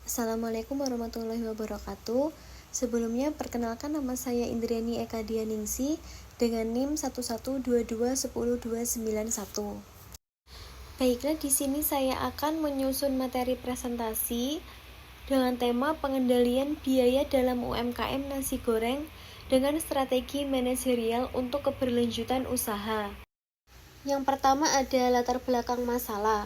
Assalamualaikum warahmatullahi wabarakatuh. Sebelumnya perkenalkan, nama saya Indriani Eka Dianingsi dengan NIM 112210291. Baiklah, di sini saya akan menyusun materi presentasi dengan tema pengendalian biaya dalam UMKM nasi goreng dengan strategi manajerial untuk keberlanjutan usaha. Yang pertama ada latar belakang masalah.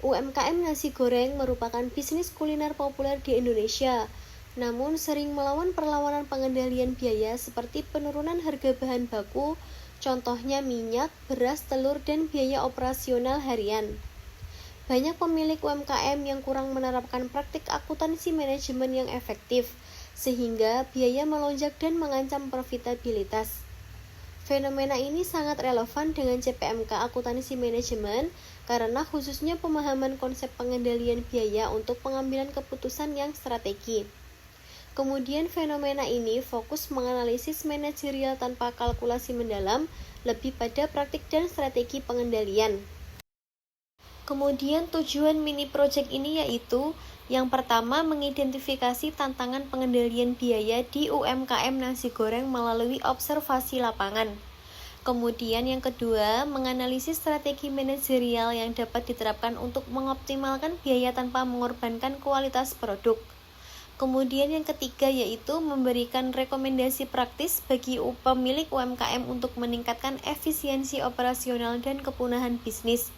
UMKM nasi goreng merupakan bisnis kuliner populer di Indonesia, namun sering melawan perlawanan pengendalian biaya seperti penurunan harga bahan baku, contohnya minyak, beras, telur, dan biaya operasional harian. Banyak pemilik UMKM yang kurang menerapkan praktik akuntansi manajemen yang efektif, sehingga biaya melonjak dan mengancam profitabilitas. Fenomena ini sangat relevan dengan CPMK akuntansi manajemen karena khususnya pemahaman konsep pengendalian biaya untuk pengambilan keputusan yang strategi. Kemudian fenomena ini fokus menganalisis manajerial tanpa kalkulasi mendalam, lebih pada praktik dan strategi pengendalian. Kemudian tujuan mini project ini yaitu yang pertama, mengidentifikasi tantangan pengendalian biaya di UMKM nasi goreng melalui observasi lapangan. Kemudian yang kedua, menganalisis strategi manajerial yang dapat diterapkan untuk mengoptimalkan biaya tanpa mengorbankan kualitas produk. Kemudian yang ketiga yaitu memberikan rekomendasi praktis bagi pemilik UMKM untuk meningkatkan efisiensi operasional dan kepunahan bisnis.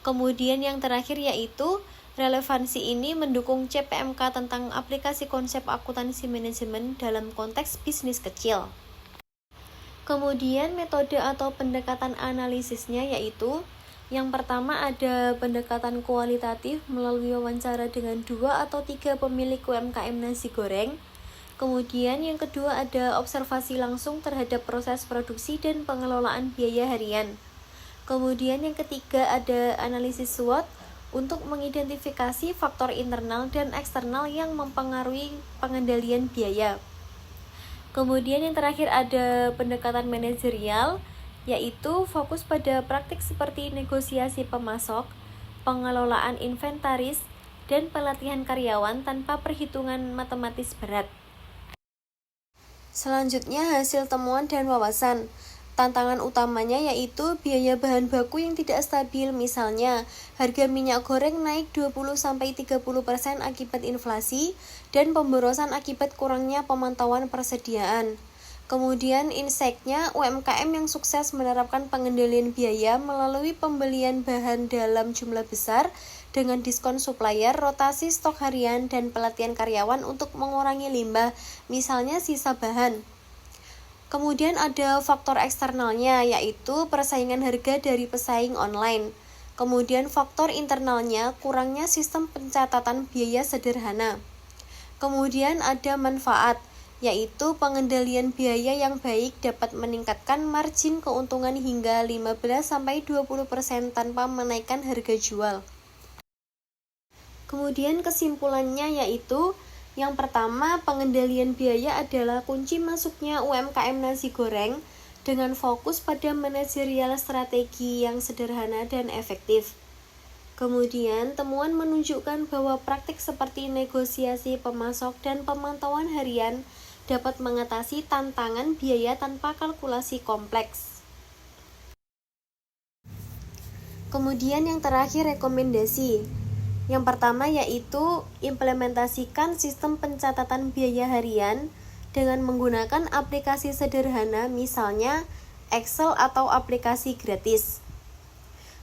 Kemudian yang terakhir yaitu relevansi ini mendukung CPMK tentang aplikasi konsep akuntansi manajemen dalam konteks bisnis kecil. Kemudian metode atau pendekatan analisisnya yaitu yang pertama ada pendekatan kualitatif melalui wawancara dengan 2 atau 3 pemilik UMKM nasi goreng. Kemudian yang kedua ada observasi langsung terhadap proses produksi dan pengelolaan biaya harian. Kemudian yang ketiga ada analisis SWOT untuk mengidentifikasi faktor internal dan eksternal yang mempengaruhi pengendalian biaya. Kemudian yang terakhir ada pendekatan manajerial, yaitu fokus pada praktik seperti negosiasi pemasok, pengelolaan inventaris, dan pelatihan karyawan tanpa perhitungan matematis berat. Selanjutnya hasil temuan dan wawasan. Tantangan utamanya yaitu biaya bahan baku yang tidak stabil, misalnya harga minyak goreng naik 20-30% akibat inflasi dan pemborosan akibat kurangnya pemantauan persediaan. Kemudian insight-nya, UMKM yang sukses menerapkan pengendalian biaya melalui pembelian bahan dalam jumlah besar dengan diskon supplier, rotasi stok harian, dan pelatihan karyawan untuk mengurangi limbah, misalnya sisa bahan. Kemudian ada faktor eksternalnya, yaitu persaingan harga dari pesaing online. Kemudian faktor internalnya, kurangnya sistem pencatatan biaya sederhana. Kemudian ada manfaat, yaitu pengendalian biaya yang baik dapat meningkatkan margin keuntungan hingga 15-20% tanpa menaikkan harga jual. Kemudian kesimpulannya yaitu yang pertama, pengendalian biaya adalah kunci masuknya UMKM nasi goreng dengan fokus pada manajerial strategi yang sederhana dan efektif. Kemudian, temuan menunjukkan bahwa praktik seperti negosiasi pemasok dan pemantauan harian dapat mengatasi tantangan biaya tanpa kalkulasi kompleks. Kemudian yang terakhir rekomendasi. Yang pertama yaitu implementasikan sistem pencatatan biaya harian dengan menggunakan aplikasi sederhana, misalnya Excel atau aplikasi gratis.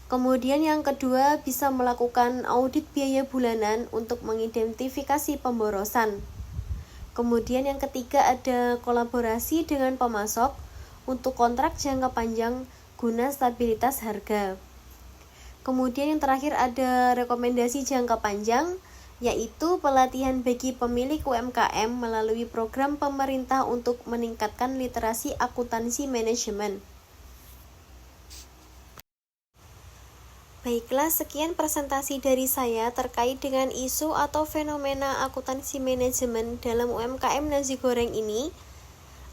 Kemudian yang kedua bisa melakukan audit biaya bulanan untuk mengidentifikasi pemborosan. Kemudian yang ketiga ada kolaborasi dengan pemasok untuk kontrak jangka panjang guna stabilitas harga. Kemudian yang terakhir ada rekomendasi jangka panjang, yaitu pelatihan bagi pemilik UMKM melalui program pemerintah untuk meningkatkan literasi akuntansi manajemen. Baiklah, sekian presentasi dari saya terkait dengan isu atau fenomena akuntansi manajemen dalam UMKM nasi goreng ini.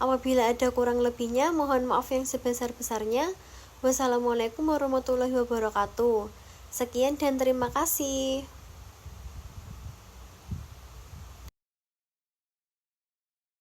Apabila ada kurang lebihnya, mohon maaf yang sebesar-besarnya. Wassalamualaikum warahmatullahi wabarakatuh. Sekian dan terima kasih.